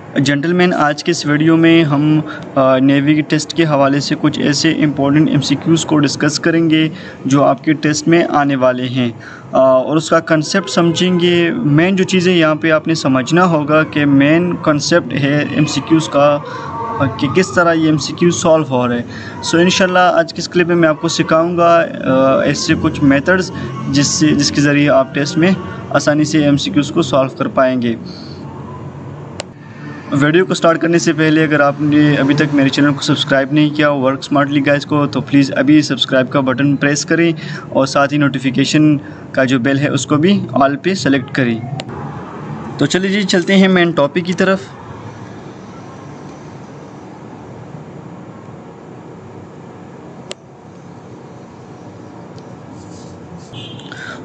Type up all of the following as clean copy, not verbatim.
Gentleman, आज के इस वीडियो में हम नेवी के टेस्ट के हवाले से कुछ ऐसे इम्पोर्टेंट एमसीक्यूज़ को डिस्कस करेंगे जो आपके टेस्ट में आने वाले हैं और उसका कंसेप्ट समझेंगे। मेन जो चीज़ें यहाँ पे आपने समझना होगा कि मेन कंसेप्ट है एमसीक्यूज़ का कि किस तरह ये एमसीक्यू सॉल्व हो रहे हैं। सो इंशाल्लाह आज की इस क्लिप में मैं आपको सिखाऊंगा ऐसे कुछ मेथड्स जिसके ज़रिए आप टेस्ट में आसानी से एमसीक्यूज़ को सॉल्व कर पाएंगे। वीडियो को स्टार्ट करने से पहले अगर आपने अभी तक मेरे चैनल को सब्सक्राइब नहीं किया वर्क स्मार्टली गाइस को, तो प्लीज़ अभी सब्सक्राइब का बटन प्रेस करें और साथ ही नोटिफिकेशन का जो बेल है उसको भी ऑल पे सेलेक्ट करें। तो चलिए जी, चलते हैं मेन टॉपिक की तरफ।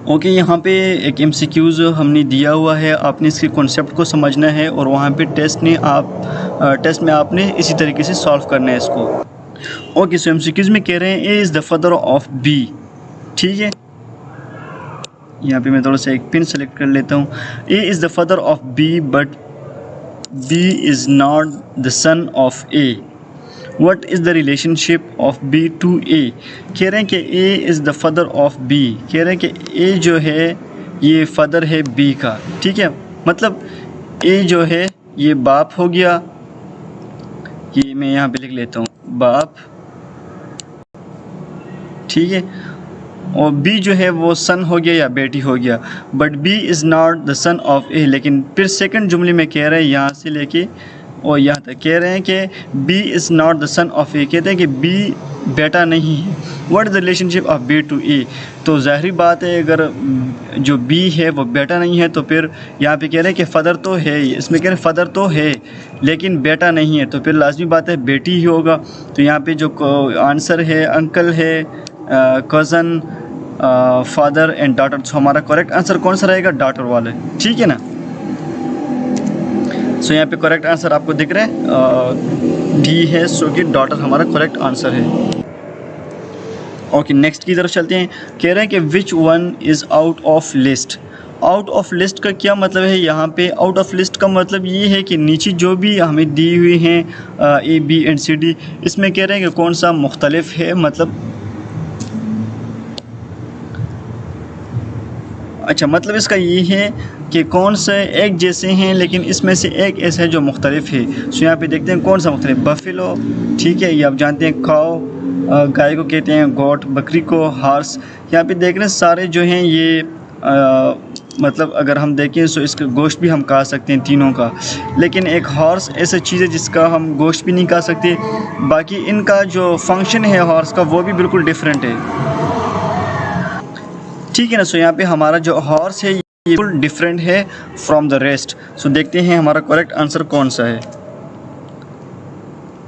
ओके, यहाँ पे एक एमसीक्यूज़ हमने दिया हुआ है, आपने इसके कॉन्सेप्ट को समझना है और वहाँ पे टेस्ट में आपने इसी तरीके से सॉल्व करना है इसको। ओके, सो एमसीक्यूज़ में कह रहे हैं A is the father of B. ठीक है, यहाँ पे मैं थोड़ा सा एक पिन सेलेक्ट कर लेता हूँ। A is the father of B but B is not the son of A. What is the relationship of B to A? कह रहे हैं कि A is the father of B। कह रहे हैं कि A जो है ये फादर है B का। ठीक है, मतलब A जो है ये बाप हो गया, ये मैं यहाँ पे लिख लेता हूँ बाप। ठीक है, और B जो है वो सन हो गया या बेटी हो गया। But B is not the son of A। लेकिन फिर सेकंड जुमले में कह रहे हैं यहाँ से लेके और यहाँ तक कह रहे हैं कि B is not the son of A. कहते हैं कि B बेटा नहीं है। What is the relationship of B to A? तो ज़ाहिर बात है अगर जो B है वो बेटा नहीं है तो फिर यहाँ पे कह रहे हैं कि फ़ादर तो है, इसमें कह रहे हैं फ़ादर तो है लेकिन बेटा नहीं है, तो फिर लाजमी बात है बेटी ही होगा। तो यहाँ पे जो आंसर है अंकल है, कज़न, फादर एंड डॉटर। तो हमारा करेक्ट आंसर कौन सा रहेगा? डॉटर वाला। ठीक है ना। सो यहाँ पे करेक्ट आंसर आपको दिख रहा है डी है, सो कि डॉटर हमारा करेक्ट आंसर है। ओके, नेक्स्ट की तरफ चलते हैं। कह रहे हैं कि which one is out of list. Out of list का क्या मतलब है? यहाँ पे आउट ऑफ लिस्ट का मतलब ये है कि नीचे जो भी हमें दी हुई हैं A B and C D, इसमें कह रहे हैं कि कौन सा मुख्तलिफ है। मतलब अच्छा, मतलब इसका ये है कि कौन से एक जैसे हैं लेकिन इसमें से एक ऐसा है जो मुख्तलिफ है। सो यहाँ पे देखते हैं कौन सा मुख्तलिफ। बफेलो, ठीक है, ये आप जानते हैं। काऊ, गाय को कहते हैं। गोट, बकरी को। हार्स, यहाँ पे देख रहे हैं सारे जो हैं ये मतलब अगर हम देखें तो इसका गोश्त भी हम खा सकते हैं तीनों का। लेकिन एक हॉर्स ऐसा चीज़ है जिसका हम गोश्त भी नहीं खा सकते। बाकी इनका जो फंक्शन है हॉर्स का वो भी बिल्कुल डिफरेंट है। ठीक है ना। सो यहाँ पे हमारा जो हॉर्स है ये बिल्कुल डिफरेंट है फ्रॉम द रेस्ट। सो देखते हैं हमारा करेक्ट आंसर कौन सा है।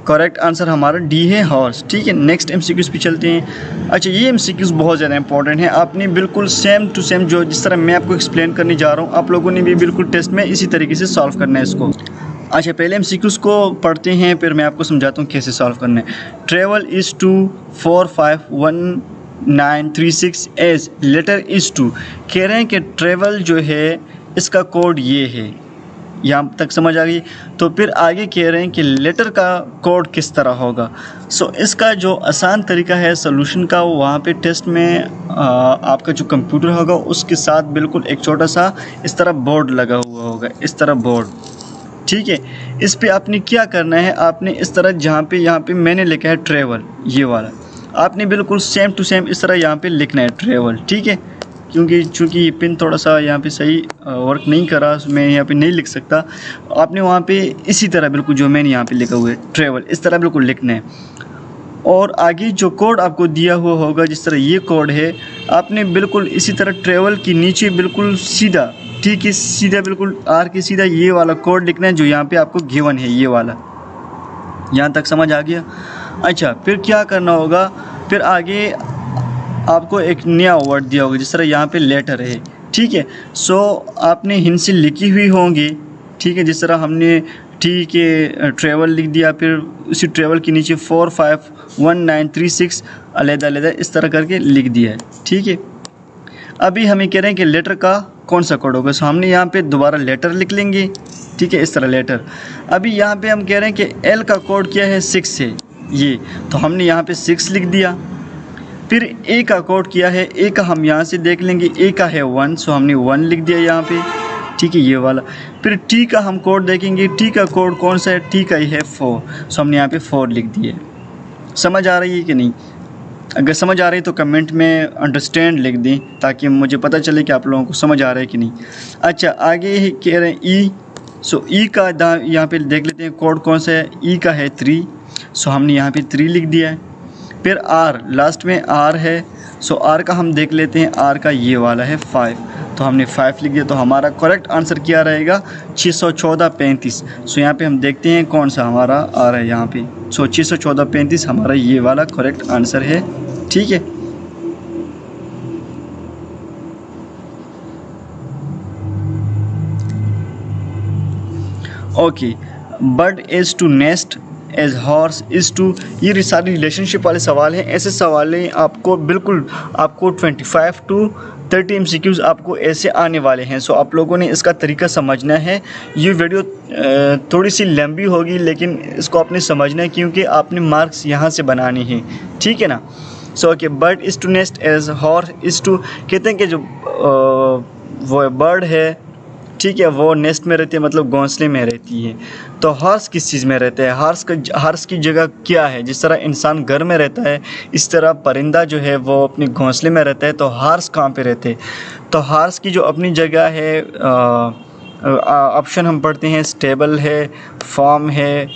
करेक्ट आंसर हमारा डी है, हॉर्स। ठीक है, नेक्स्ट एमसीक्यूज़ पे चलते हैं। अच्छा, ये एमसीक्यूज़ बहुत ज़्यादा इंपॉर्टेंट है। आपने बिल्कुल सेम टू सेम जो जिस तरह मैं आपको एक्सप्लेन करने जा रहा हूँ आप लोगों ने भी बिल्कुल टेस्ट में इसी तरीके से सॉल्व करना है इसको। अच्छा, पहले एमसीक्यूज़ को पढ़ते हैं फिर मैं आपको समझाता हूँ कैसे सॉल्व करना है। Travel is to 451 936 as letter is to. कह रहे हैं कि ट्रेवल जो है इसका कोड ये है। यहाँ तक समझ आ गई। तो फिर आगे कह रहे हैं कि लेटर का कोड किस तरह होगा। सो इसका जो आसान तरीका है सॉल्यूशन का, वहाँ पे टेस्ट में आपका जो कंप्यूटर होगा उसके साथ बिल्कुल एक छोटा सा इस तरह बोर्ड लगा हुआ होगा, इस तरह बोर्ड। ठीक है, इस पे आपने क्या करना है, आपने इस तरह जहाँ पे यहाँ पे मैंने लिखा है ट्रेवल, ये वाला आपने बिल्कुल सेम टू सेम इस तरह यहाँ पे लिखना है ट्रेवल। ठीक है, चूँकि ये पिन थोड़ा सा यहाँ पे सही वर्क नहीं करा, मैं यहाँ पे नहीं लिख सकता। आपने वहाँ पे इसी तरह बिल्कुल जो मैंने यहाँ पे लिखा हुआ है ट्रेवल, इस तरह बिल्कुल लिखना है। और आगे जो कोड आपको दिया हुआ होगा, जिस तरह ये कोड है, आपने बिल्कुल इसी तरह ट्रेवल के नीचे बिल्कुल सीधा, ठीक है, सीधा बिल्कुल आर के सीधा ये वाला कोड लिखना है जो यहाँ पे आपको गिवन है, ये वाला। यहाँ तक समझ आ गया। अच्छा, फिर क्या करना होगा, फिर आगे आपको एक नया वर्ड दिया होगा, जिस तरह यहाँ पे लेटर है। ठीक है, सो आपने हिंद से लिखी हुई होंगी। ठीक है, जिस तरह हमने ठीक है ट्रेवल लिख दिया, फिर उसी ट्रेवल के नीचे 451 936 अलग अलग इस तरह करके लिख दिया है। ठीक है, अभी हमें कह रहे हैं कि लेटर का कौन सा कोड होगा। सो हमने यहाँ पे दोबारा लेटर लिख लेंगे, ठीक है, इस तरह लेटर। अभी यहाँ पे हम कह रहे हैं कि एल का कोड क्या है, 6 है ये, तो हमने यहाँ पे 6 लिख दिया। फिर ए का कोड क्या है, ए का हम यहाँ से देख लेंगे, ए का है 1, सो हमने 1 लिख दिया यहाँ पे, ठीक है, ये वाला। फिर टी का हम कोड देखेंगे, टी का कोड कौन सा है, टी का ही है 4, सो हमने यहाँ पे 4 लिख दिए। समझ आ रही है कि नहीं? अगर समझ आ रही है तो कमेंट में अंडरस्टैंड लिख दें ताकि मुझे पता चले कि आप लोगों को समझ आ रहा है कि नहीं। अच्छा, आगे कह रहे हैं ई, सो ई का यहाँ पे देख लेते हैं कोड कौन सा है, ई का है 3, सो हमने यहाँ पे 3 लिख दिया है। फिर आर, लास्ट में आर है, सो आर का हम देख लेते हैं, आर का ये वाला है 5, तो हमने 5 लिख दिया। तो हमारा करेक्ट आंसर क्या रहेगा, 614 35। सो यहाँ पे हम देखते हैं कौन सा हमारा आ रहा है यहाँ पे। सो 614 35 हमारा ये वाला करेक्ट आंसर है, ठीक है। Okay, bird is to nest as horse is to, ये सारी रिलेशनशिप वाले सवाल हैं। ऐसे सवाल आपको बिल्कुल आपको 25 to 30 MCQs आपको ऐसे आने वाले हैं। सो आप लोगों ने इसका तरीका समझना है। ये वीडियो थोड़ी सी लंबी होगी लेकिन इसको आपने समझना है क्योंकि आपने मार्क्स यहाँ से बनाने हैं, ठीक है ना। So okay, bird is to nest as horse is to, कहते हैं कि जो वो बर्ड है, ठीक है, वो नेस्ट में रहती है, मतलब घोंसले में रहती है। तो हॉर्स किस चीज़ में रहता है, हॉर्स की जगह क्या है। जिस तरह इंसान घर में रहता है इस तरह परिंदा जो है वो अपने घोंसले में रहता है। तो हॉर्स कहाँ पे रहते हैं, तो हॉर्स की जो अपनी जगह है, ऑप्शन हम पढ़ते हैं, स्टेबल है, फार्म है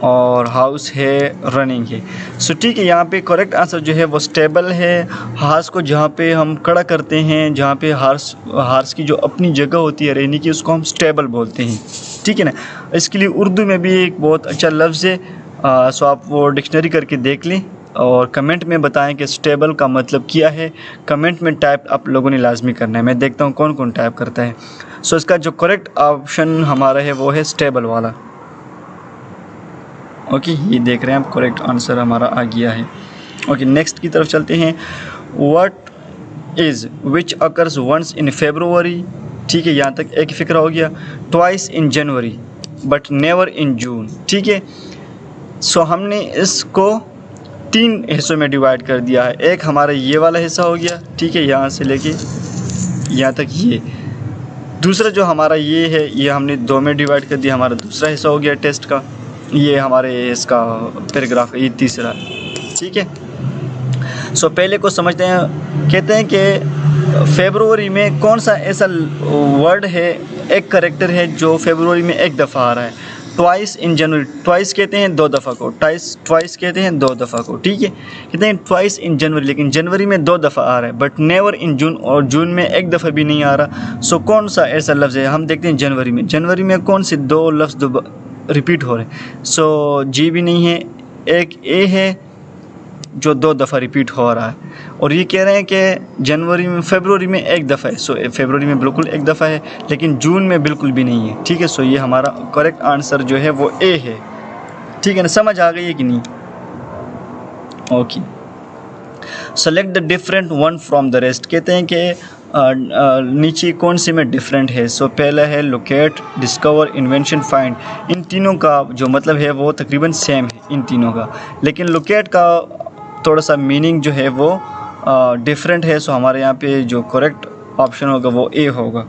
और हाउस है, रनिंग है। सो ठीक है, यहाँ पे करेक्ट आंसर जो है वो स्टेबल है। हॉर्स को जहाँ पे हम खड़ा करते हैं, जहाँ पे हॉर्स की जो अपनी जगह होती है रहने की, उसको हम स्टेबल बोलते हैं, ठीक है ना। इसके लिए उर्दू में भी एक बहुत अच्छा लफ्ज़ है, सो आप वो डिक्शनरी करके देख लें और कमेंट में बताएं कि स्टेबल का मतलब क्या है। कमेंट में टाइप आप लोगों ने लाजमी करना है, मैं देखता हूँ कौन कौन टाइप करता है। सो इसका जो करेक्ट ऑप्शन हमारा है वो है स्टेबल वाला। ओके, ये देख रहे हैं आप, करेक्ट आंसर हमारा आ गया है। ओके, नेक्स्ट की तरफ चलते हैं। What is which occurs once in February, ठीक है, यहाँ तक एक फ़िक्र हो गया। Twice in January but never in June, ठीक है। सो हमने इसको 3 हिस्सों में डिवाइड कर दिया है। एक हमारा ये वाला हिस्सा हो गया, ठीक है, यहाँ से लेके यहाँ तक ये। दूसरा जो हमारा ये है, ये हमने 2 में डिवाइड कर दिया, हमारा दूसरा हिस्सा हो गया टेस्ट का। ये हमारे इसका पैराग्राफ है, ये तीसरा, ठीक है। सो पहले को समझते हैं। कहते हैं कि फेब्रुवरी में कौन सा ऐसा वर्ड है, एक करेक्टर है जो फेब्रुवरी में एक दफ़ा आ रहा है। ट्वाइस इन जनवरी, ट्वाइस कहते हैं 2 दफ़ा को, ट्वाइस कहते हैं 2 दफ़ा को, ठीक है। कहते हैं ट्वाइस इन जनवरी, लेकिन जनवरी में 2 दफ़ा आ रहा है, बट नेवर इन जून, और जून में एक दफ़ा भी नहीं आ रहा। सो कौन सा ऐसा लफ्ज़ है, हम देखते हैं जनवरी में कौन से 2 लफ्ज़ रिपीट हो रहे हैं। सो जी भी नहीं है, एक ए है जो 2 दफ़ा रिपीट हो रहा है, और ये कह रहे हैं कि फरवरी में एक दफ़ा है। सो फरवरी में बिल्कुल एक दफ़ा है, लेकिन जून में बिल्कुल भी नहीं है, ठीक है। सो ये हमारा करेक्ट आंसर जो है वो ए है, ठीक है ना। समझ आ गई है कि नहीं? Okay, select the different one from the rest. कहते हैं कि नीचे कौन से में डिफरेंट है। सो पहला है लोकेट, डिस्कवर, इन्वेंशन, फाइंड। इन तीनों का जो मतलब है वो तकरीबन सेम है इन तीनों का, लेकिन लोकेट का थोड़ा सा मीनिंग जो है वो डिफरेंट है। सो हमारे यहाँ पे जो करेक्ट ऑप्शन होगा वो ए होगा,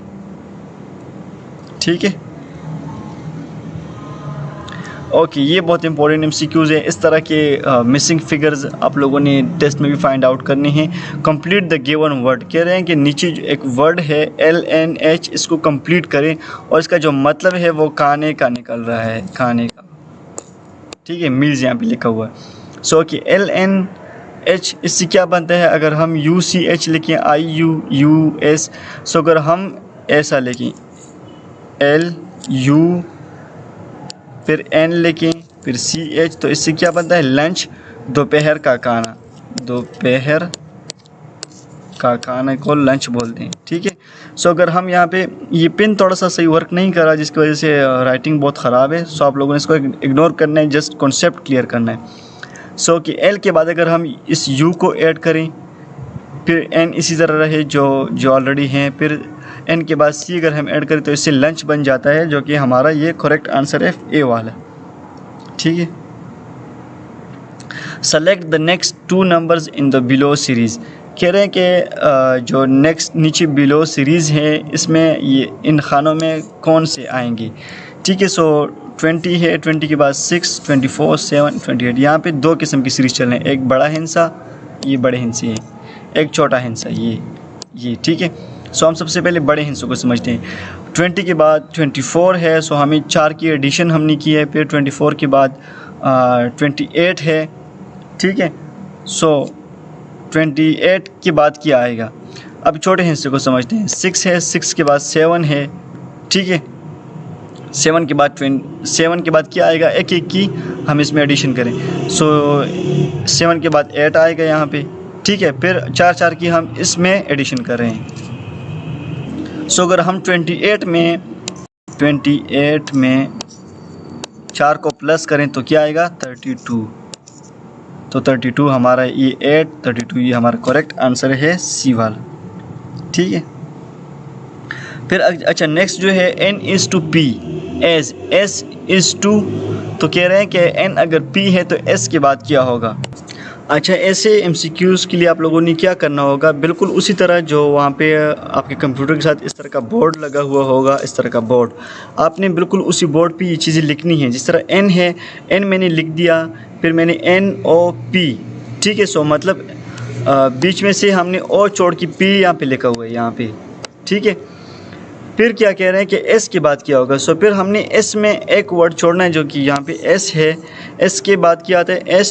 ठीक है। ओके, ये बहुत इंपॉर्टेंट MCQs है। इस तरह के मिसिंग फिगर्स आप लोगों ने टेस्ट में भी फाइंड आउट करने हैं। कंप्लीट द गिवन वर्ड, कह रहे हैं कि नीचे जो एक वर्ड है LNH, इसको कंप्लीट करें और इसका जो मतलब है वो खाने का निकल रहा है, खाने का, ठीक है। मील्स यहाँ पे लिखा हुआ है। सो कि LNH इससे क्या बनता है, अगर हम UCH लिखें, IUUS, सो अगर हम ऐसा लिखें LU फिर N लिखें फिर CH, तो इससे क्या बनता है, लंच, दोपहर का खाना, दोपहर का खाने को लंच बोलते हैं, ठीक है। सो अगर हम यहाँ पे, ये पिन थोड़ा सा सही वर्क नहीं कर रहा जिसकी वजह से राइटिंग बहुत ख़राब है। सो आप लोगों ने इसको इग्नोर करना है, जस्ट कॉन्सेप्ट क्लियर करना है। सो कि L के बाद अगर हम इस U को ऐड करें, फिर N इसी तरह रहे जो ऑलरेडी हैं, फिर एन के बाद सी अगर हम ऐड करें तो इससे लंच बन जाता है, जो कि हमारा ये करेक्ट आंसर है ए वाला। ठीक है। Select the next 2 numbers in the below series. कह रहे हैं कि जो नेक्स्ट नीचे बिलो सीरीज़ है इसमें ये इन खानों में कौन से आएंगे। ठीक है। सो 20 है, 20 के बाद 6, 24, 7, 28। यहाँ पे 2 किस्म की सीरीज़ चल रहे हैं, एक बड़ा हिंसा, ये बड़े हिंसे है, एक छोटा हिंसा ये। ठीक है। सो हम सबसे पहले बड़े हिंसों को समझते हैं। 20 के बाद 24 है, सो हमें 4 की एडिशन हमने की है। फिर 24 के बाद 28 है। ठीक है। सो 28 के बाद क्या आएगा। अब छोटे हिस्से को समझते हैं। 6 है, 6 के बाद 7 है। ठीक है। 7 के बाद क्या आएगा, एक की हम इसमें एडिशन करें। सो 7 के बाद 8 आएगा यहाँ पे। ठीक है। फिर 4 की हम इसमें एडिशन कर रहे हैं। सो अगर हम 28 में 4 को प्लस करें तो क्या आएगा, 32। तो 32 हमारा ये 8, 32 ये हमारा करेक्ट आंसर है सी वाला। ठीक है। फिर अच्छा नेक्स्ट जो है n/p एज s/2। तो कह रहे हैं कि n अगर p है तो s के बाद क्या होगा। अच्छा ऐसे MCQs के लिए आप लोगों ने क्या करना होगा, बिल्कुल उसी तरह जो वहाँ पे आपके कंप्यूटर के साथ इस तरह का बोर्ड लगा हुआ होगा, इस तरह का बोर्ड आपने बिल्कुल उसी बोर्ड पे ये चीज़ें लिखनी है। जिस तरह n है, n मैंने लिख दिया, फिर मैंने NOP। ठीक है। सो मतलब बीच में से हमने ओ छोड़ के p यहाँ पे लिखा हुआ है यहाँ पे। ठीक है। फिर क्या कह रहे हैं कि s के बाद क्या होगा। सो फिर हमने s में एक वर्ड छोड़ना है जो कि यहाँ पे s है। s के बाद क्या आता है,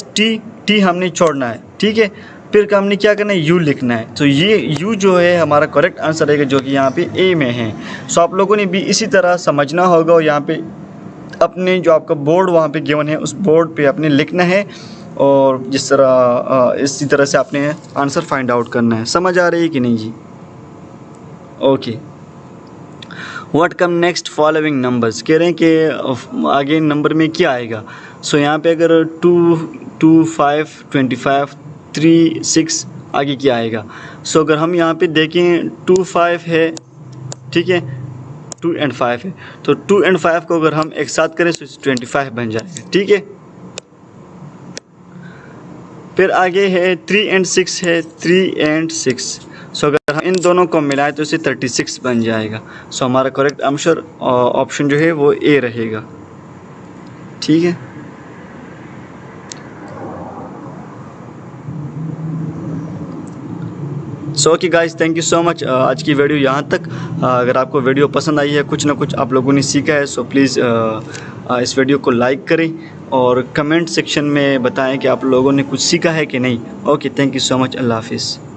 t हमने छोड़ना है। ठीक है। फिर हमने क्या करना है, u लिखना है। तो ये u जो है हमारा करेक्ट आंसर रहेगा जो कि यहाँ पे a में है। सो आप लोगों ने भी इसी तरह समझना होगा और यहाँ पे अपने जो आपका बोर्ड वहाँ पे गिवन है उस बोर्ड पे अपने लिखना है और जिस तरह इसी तरह से आपने आंसर फाइंड आउट करना है। समझ आ रही है कि नहीं जी। Okay. What come next following numbers. कह रहे हैं कि आगे नंबर में क्या आएगा। सो यहाँ पे अगर 2, 5, 25, 3, 6 आगे क्या आएगा। सो अगर हम यहाँ पे देखें 2, 5 है। ठीक है। 2 और 5 है, तो 2 और 5 को अगर हम एक साथ करें तो 25 बन जाएगा। ठीक है। फिर आगे है 3 और 6 है, 3 और 6। सो अगर हम इन दोनों को मिलाएं तो इसे 36 बन जाएगा। सो हमारा करेक्ट आंसर ऑप्शन जो है वो ए रहेगा। ठीक है। So okay guys, thank you so much. आज की वीडियो यहाँ तक। अगर आपको वीडियो पसंद आई है, कुछ ना कुछ आप लोगों ने सीखा है, सो प्लीज़ इस वीडियो को लाइक करें और कमेंट सेक्शन में बताएं कि आप लोगों ने कुछ सीखा है कि नहीं। Okay, thank you so much. अल्लाह हाफिज़।